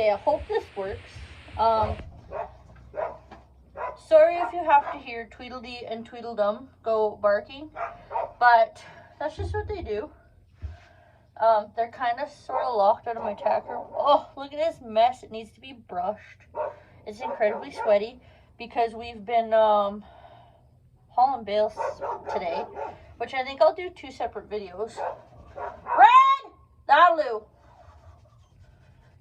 Okay, I hope this works. Sorry if you have to hear Tweedledee and Tweedledum go barking, but that's just what they do. They're kind of sort of locked out of my tack room. Oh, look at this mess. It needs to be brushed. It's incredibly sweaty because we've been hauling bales today, which I think I'll do 2 separate videos. Red! That'll do.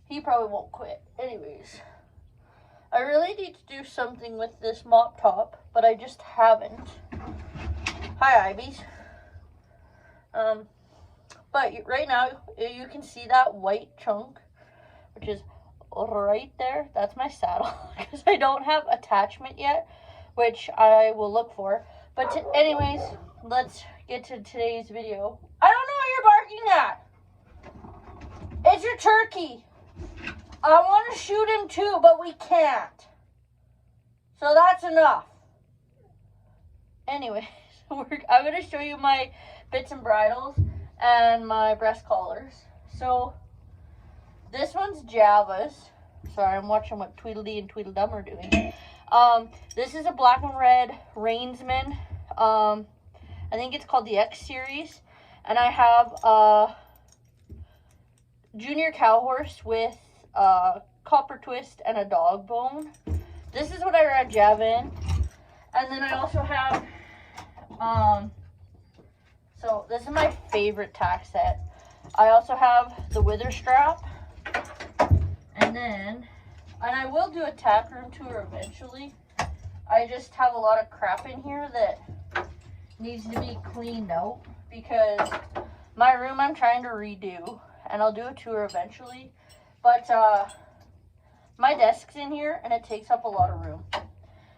He probably won't quit. Anyways, I really need to do something with this mop top, but I just haven't. Hi, Ivies. But right now, you can see that white chunk, which is right there. That's my saddle, because I don't have attachment yet, which I will look for. But anyways, let's get to today's video. I don't know what you're barking at. It's your turkey. I want to shoot him too, but we can't. So that's enough. Anyways, I'm going to show you my bits and bridles and my breast collars. So this one's Java's. Sorry, I'm watching what Tweedledee and Tweedledum are doing. This is a black and red Reinsman. I think it's called the X series. And I have a junior cow horse with a copper twist and a dog bone. This is what I ride Java in. And then I also have so this is my favorite tack set. I also have the wither strap. And I will do a tack room tour eventually. I just have a lot of crap in here that needs to be cleaned out because my room I'm trying to redo, and I'll do a tour eventually. But my desk's in here and it takes up a lot of room.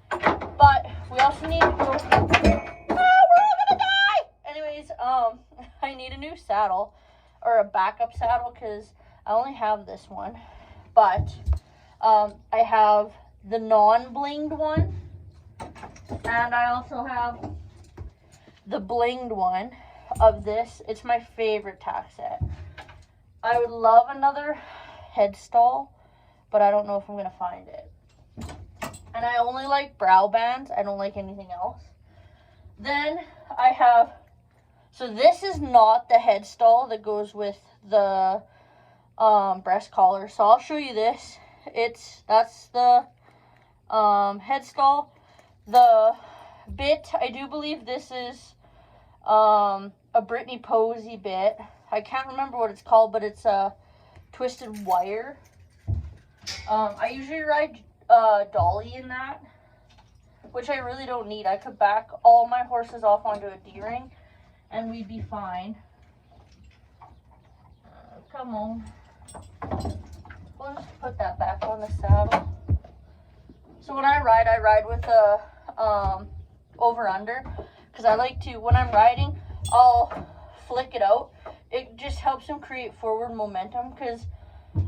But we also need to go. We're all gonna die! Anyways, I need a new saddle or a backup saddle because I only have this one. But I have the non-blinged one, and I also have the blinged one of this. It's my favorite tack set. I would love another headstall, but I don't know if I'm gonna find it. And I only like brow bands. I don't like anything else. Then I have, so this is not the headstall that goes with the breast collar. So I'll show you this. That's the headstall. The bit, I do believe this is a Brittany Posey bit. I can't remember what it's called, but it's a twisted wire. I usually ride dolly in that, which I really don't need. I could back all my horses off onto a D-ring and we'd be fine. Come on. We'll just put that back on the saddle. So when I ride with a over-under, because I like to, when I'm riding, I'll flick it out. It just helps him create forward momentum, because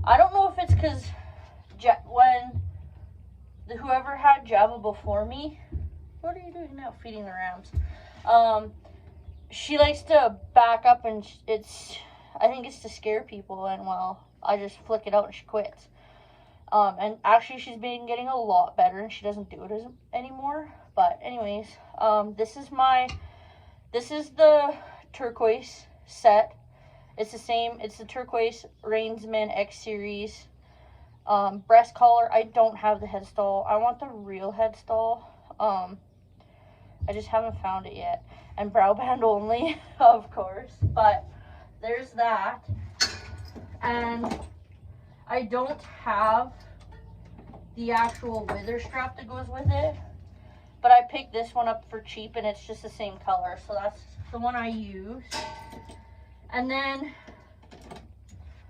I don't know if it's because when whoever had Java before me, what are you doing now? Feeding the rams. She likes to back up, and I think it's to scare people, and well, I just flick it out and she quits. And actually she's been getting a lot better and she doesn't do it anymore. But anyways, this is the turquoise set. It's the same, it's the turquoise Reinsman X series. Breast collar, I don't have the headstall. I want the real headstall. I just haven't found it yet. And brow band only, of course. But there's that. And I don't have the actual wither strap that goes with it. But I picked this one up for cheap and it's just the same color. So that's the one I use. And then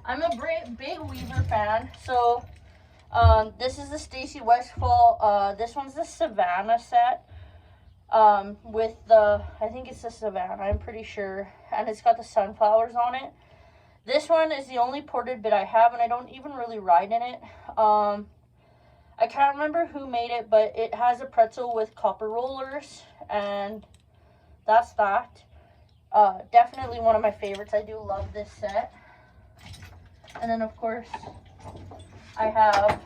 I'm a big Weaver fan. So this is the Stacy Westfall. This one's the Savannah set. With the, I think it's the Savannah, I'm pretty sure. And it's got the sunflowers on it. This one is the only ported bit I have, and I don't even really ride in it. I can't remember who made it, but it has a pretzel with copper rollers, and that's that. Definitely one of my favorites. I do love this set. And then, of course, I have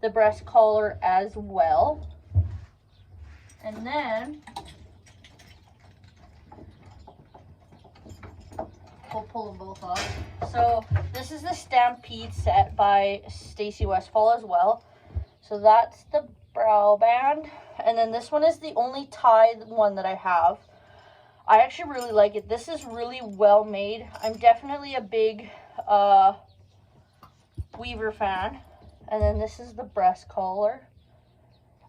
the breast collar as well. And then we'll pull them both off. So this is the Stampede set by Stacy Westfall as well. So that's the brow band. And then this one is the only tie one that I have. I actually really like it. This is really well made. I'm definitely a big Weaver fan. And then this is the breast collar.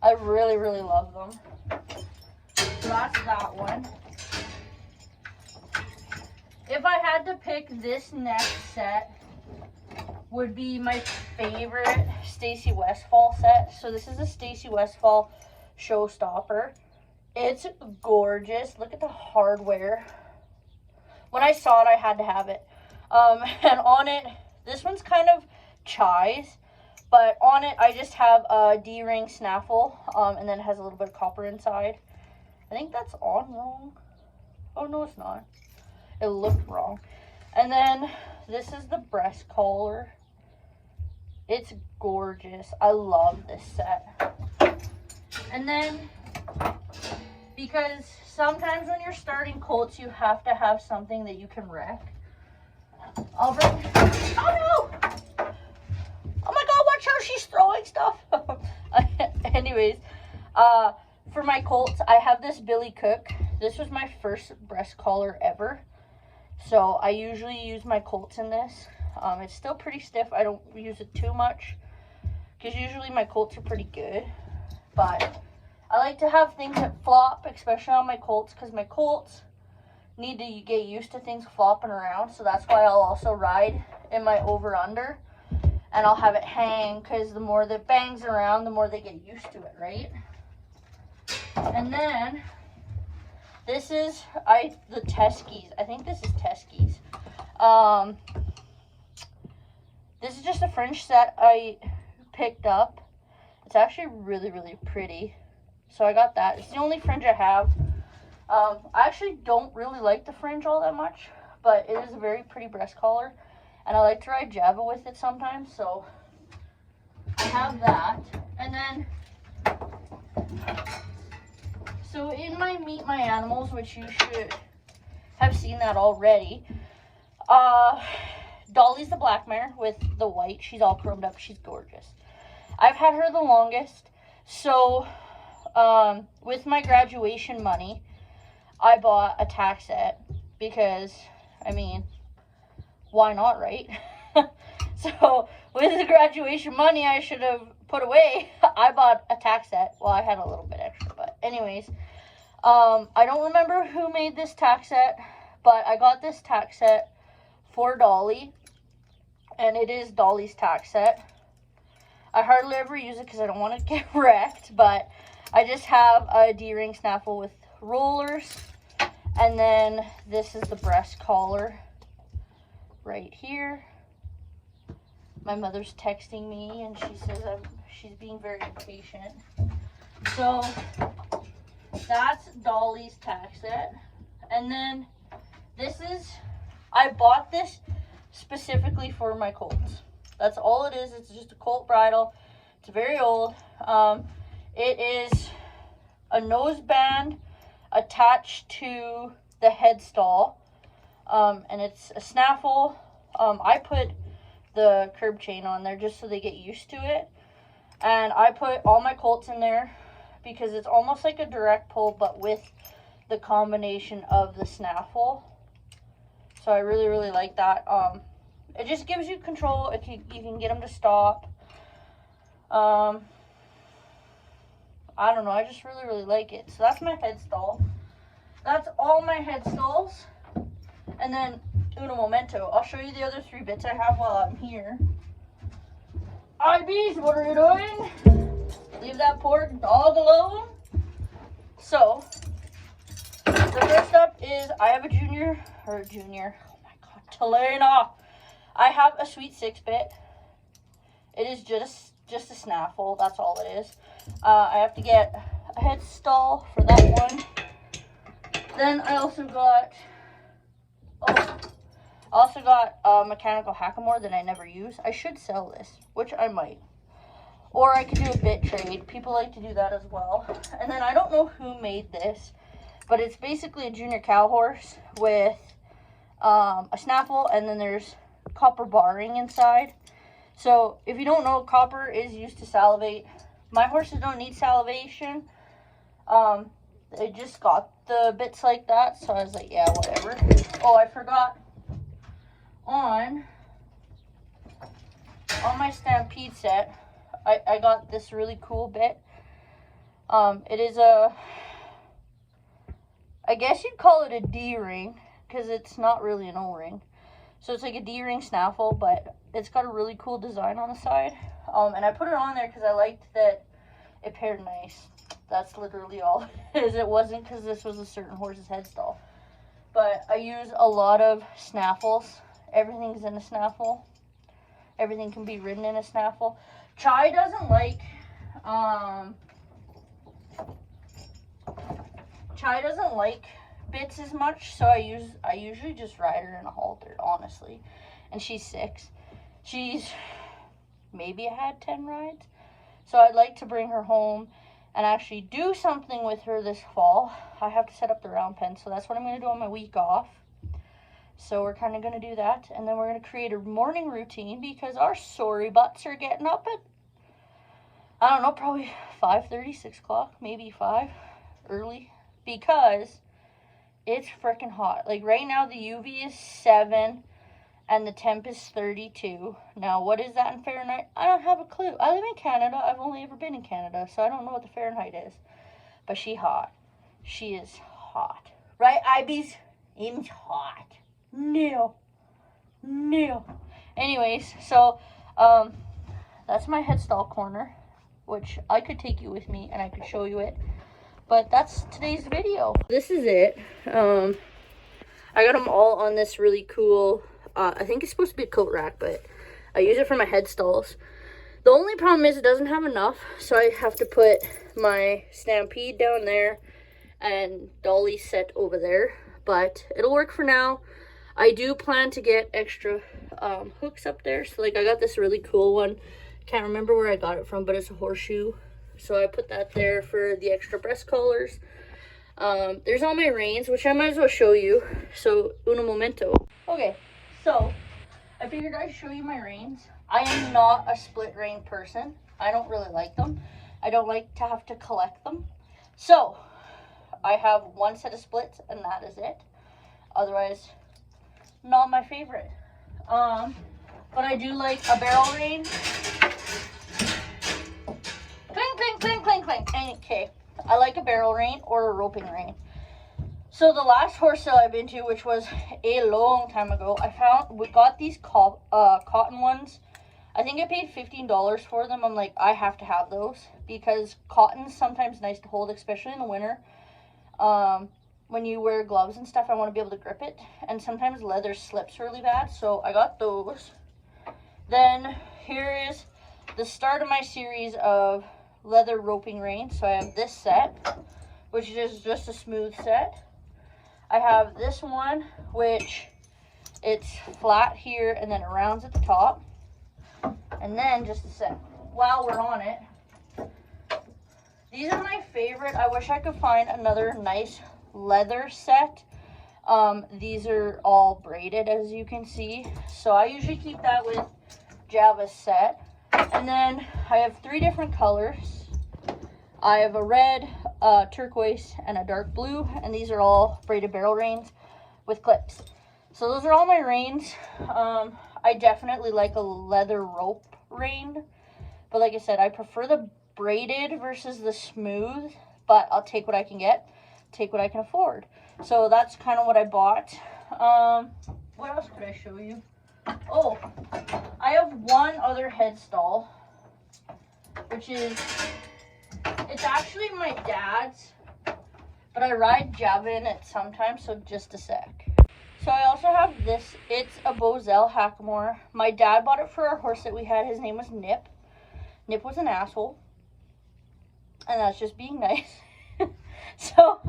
I really, really love them. So that's that one. If I had to pick, this next set would be my favorite Stacy Westfall set. So this is a Stacy Westfall Showstopper. It's gorgeous. Look at the hardware. When I saw it, I had to have it. And on it, this one's kind of chais, but on it, I just have a D-ring snaffle, and then it has a little bit of copper inside. I think that's on wrong. Oh, no, it's not. It looked wrong. And then this is the breast collar. It's gorgeous. I love this set. And then, because sometimes when you're starting Colts, you have to have something that you can wreck. I'll bring, oh no! Oh my god, watch how she's throwing stuff. Anyways, for my Colts, I have this Billy Cook. This was my first breast collar ever. So I usually use my Colts in this. It's still pretty stiff. I don't use it too much, because usually my Colts are pretty good. But I like to have things that flop, especially on my Colts, because my Colts need to get used to things flopping around. So that's why I'll also ride in my over-under, and I'll have it hang, because the more that bangs around, the more they get used to it, right? And then this is the Teskies. I think this is Teskies. This is just a fringe set I picked up. It's actually really, really pretty. So I got that. It's the only fringe I have. I actually don't really like the fringe all that much, but it is a very pretty breast collar, and I like to ride Java with it sometimes, so I have that. And then, so in my Meet My Animals, which you should have seen that already, Dolly's the black mare with the white. She's all chromed up. She's gorgeous. I've had her the longest. So with my graduation money, I bought a TACK set because, I mean, why not, right? So with the graduation money I should have put away, I bought a TACK set. Well, I had a little bit extra, but anyways, I don't remember who made this TACK set, but I got this TACK set for Dolly, and it is Dolly's TACK set. I hardly ever use it because I don't want to get wrecked, but I just have a D-ring snaffle with rollers, and then this is the breast collar right here. My mother's texting me, and she says she's being very impatient. So that's Dolly's TACK set. And then this is, I bought this specifically for my Colts. That's all it is. It's just a Colt bridle. It's very old. It is a nose band attached to the headstall, and it's a snaffle. I put the curb chain on there just so they get used to it, and I put all my Colts in there because it's almost like a direct pull, but with the combination of the snaffle. So I really, really like that. It just gives you control. You can get them to stop. I don't know. I just really, really like it. So that's my headstall. That's all my headstalls. And then, uno momento, I'll show you the other 3 bits I have while I'm here. IBs, what are you doing? Leave that poor dog alone. So, the first up is I have a junior, oh my god, Teleana. I have a sweet 6-bit. It is just a snaffle. That's all it is. I have to get a headstall for that one. Then I also got, Also got a mechanical hackamore that I never use. I should sell this, which I might. Or I could do a bit trade. People like to do that as well. And then I don't know who made this, but it's basically a junior cow horse with a snaffle, and then there's copper barring inside. So if you don't know, copper is used to salivate. My horses don't need salivation. They just got the bits like that, so I was like, yeah, whatever. Oh, I forgot. On my Stampede set, I got this really cool bit. It is a, I guess you'd call it a D-ring, because it's not really an O-ring. So it's like a D-ring snaffle, but it's got a really cool design on the side. And I put it on there because I liked that it paired nice. That's literally all it is. It wasn't because this was a certain horse's head stall. But I use a lot of snaffles. Everything's in a snaffle. Everything can be ridden in a snaffle. Chai doesn't like bits as much, so I usually just ride her in a halter, honestly. And she's 6. She's maybe had 10 rides. So I'd like to bring her home and actually do something with her this fall. I have to set up the round pen, so that's what I'm going to do on my week off. So we're kind of going to do that, and then we're going to create a morning routine because our sorry butts are getting up at, I don't know, probably 5:30, 6 o'clock, maybe 5, early, because it's freaking hot. Like right now the UV is 7 and the temp is 32. Now what is that in Fahrenheit? I don't have a clue. I live in Canada. I've only ever been in Canada, so I don't know what the Fahrenheit is. But she hot. She is hot. Right, Ibees? Amy's hot. No. Anyways, so that's my headstall corner, which I could take you with me and I could show you it. But that's today's video. This is it. I got them all on this really cool, I think it's supposed to be a coat rack, but I use it for my headstalls. The only problem is it doesn't have enough, so I have to put my Stampede down there and Dolly set over there. But it'll work for now. I do plan to get extra hooks up there. So like I got this really cool one. Can't remember where I got it from, but it's a horseshoe. So I put that there for the extra breast collars. There's all my reins, which I might as well show you. So, uno momento. Okay, so I figured I'd show you my reins. I am not a split rein person. I don't really like them. I don't like to have to collect them. So, I have one set of splits, and that is it. Otherwise, not my favorite. But I do like a barrel rein. Cling, cling, cling, cling, cling. Okay, I like a barrel rein or a roping rein. So the last horse sale I've been to, which was a long time ago, we got these cotton ones. I think I paid $15 for them. I'm like, I have to have those because cotton's sometimes nice to hold, especially in the winter. When you wear gloves and stuff, I want to be able to grip it. And sometimes leather slips really bad, so I got those. Then here is the start of my series of leather roping reins. So I have this set, which is just a smooth set. I have this one, which it's flat here and then it rounds at the top. And then just a sec, while we're on it, these are my favorite. I wish I could find another nice leather set. These are all braided, as you can see. So I usually keep that with Java's set. And then I have 3 different colors. I have a red, turquoise, and a dark blue. And these are all braided barrel reins with clips. So those are all my reins. I definitely like a leather rope rein. But like I said, I prefer the braided versus the smooth. But I'll take what I can get. Take what I can afford. So that's kind of what I bought. What else could I show you? Oh, I have one other headstall, which is, it's actually my dad's, but I ride Java in it sometimes, so just a sec. So I also have this. It's a Bozell Hackamore. My dad bought it for a horse that we had. His name was Nip. Nip was an asshole, and that's just being nice. So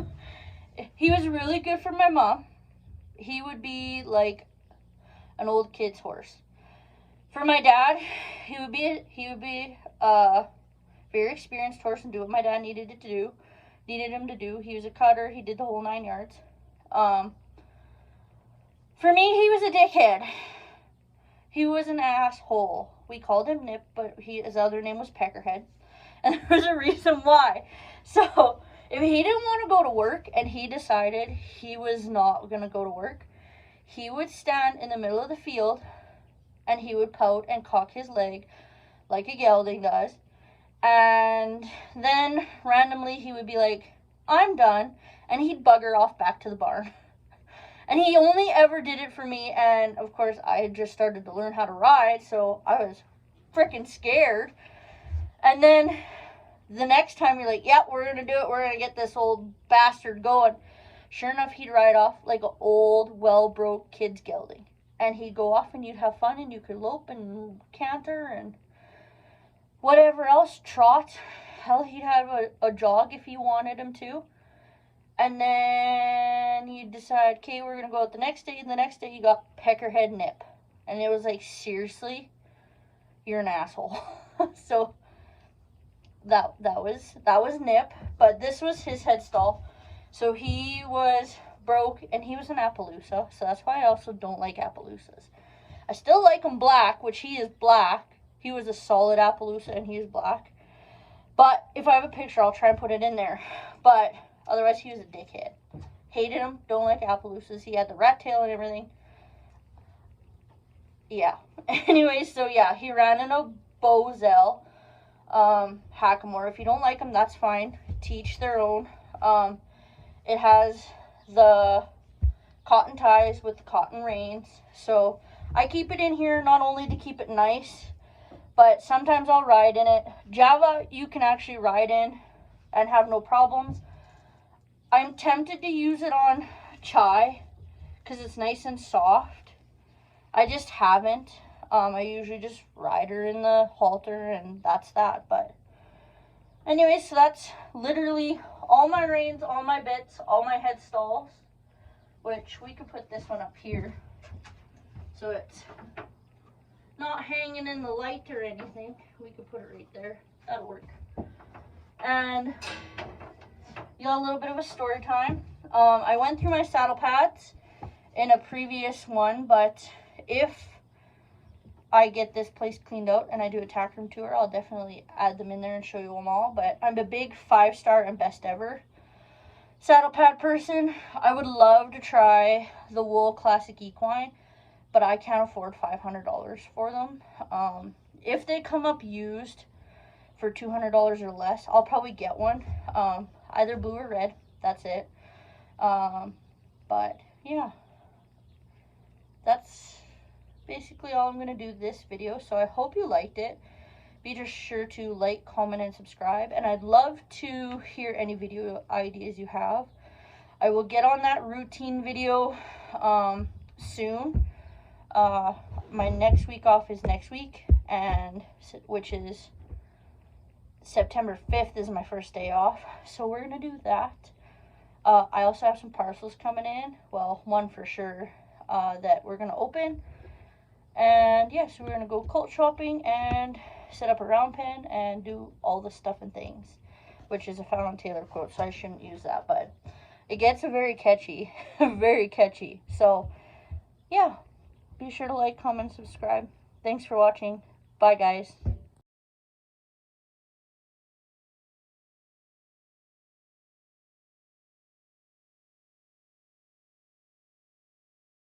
he was really good for my mom. He would be like an old kid's horse. For my dad, he would be a very experienced horse and do what my dad needed him to do. He was a cutter. He did the whole 9 yards. For me, he was a dickhead. He was an asshole. We called him Nip, but his other name was Peckerhead. And there was a reason why. So, if he didn't want to go to work and he decided he was not going to go to work, he would stand in the middle of the field and he would pout and cock his leg like a gelding does. And then randomly he would be like, I'm done. And he'd bugger off back to the barn. And he only ever did it for me. And of course I had just started to learn how to ride. So I was freaking scared. And then the next time you're like, yep, we're going to do it. We're going to get this old bastard going. Sure enough, he'd ride off like an old, well-broke kid's gelding. And he'd go off and you'd have fun and you could lope and canter and whatever else, trot. Hell, he'd have a jog if you wanted him to. And then he'd decide, okay, we're going to go out the next day. And the next day you got Peckerhead Nip. And it was like, seriously, you're an asshole. So that was Nip. But this was his headstall. So he was broke and he was an Appaloosa. So that's why I also don't like Appaloosas. I still like him black, which he is black. He was a solid Appaloosa and he is black. But if I have a picture, I'll try and put it in there. But otherwise, he was a dickhead. Hated him. Don't like Appaloosas. He had the rat tail and everything. Yeah. Anyway, so yeah, he ran in a Bozell Hackamore. If you don't like him, that's fine. Teach their own. It has the cotton ties with the cotton reins. So I keep it in here not only to keep it nice, but sometimes I'll ride in it. Java, you can actually ride in and have no problems. I'm tempted to use it on Chai because it's nice and soft. I just haven't. I usually just ride her in the halter and that's that. But anyway, so that's literally all my reins, all my bits, all my headstalls, which we could put this one up here so it's not hanging in the light or anything. We could put it right there. That'll work. And you got a little bit of a story time. I went through my saddle pads in a previous one, but if I get this place cleaned out and I do a tack room tour, I'll definitely add them in there and show you them all. But I'm a big 5-star and best ever saddle pad person. I would love to try the Wool Classic Equine, but I can't afford $500 for them. If they come up used for $200 or less, I'll probably get one. Either blue or red. That's it. But yeah, that's basically all I'm going to do this video. So I hope you liked it. Be just sure to like, comment, and subscribe. And I'd love to hear any video ideas you have. I will get on that routine video soon. My next week off is next week, and which is September 5th is my first day off. So we're going to do that. I also have some parcels coming in. Well, one for sure that we're going to open. And yeah, so we're going to go colt shopping and set up a round pen and do all the stuff and things, which is a Fallon Taylor quote, so I shouldn't use that, but it gets very catchy, very catchy. So yeah, be sure to like, comment, subscribe. Thanks for watching. Bye, guys.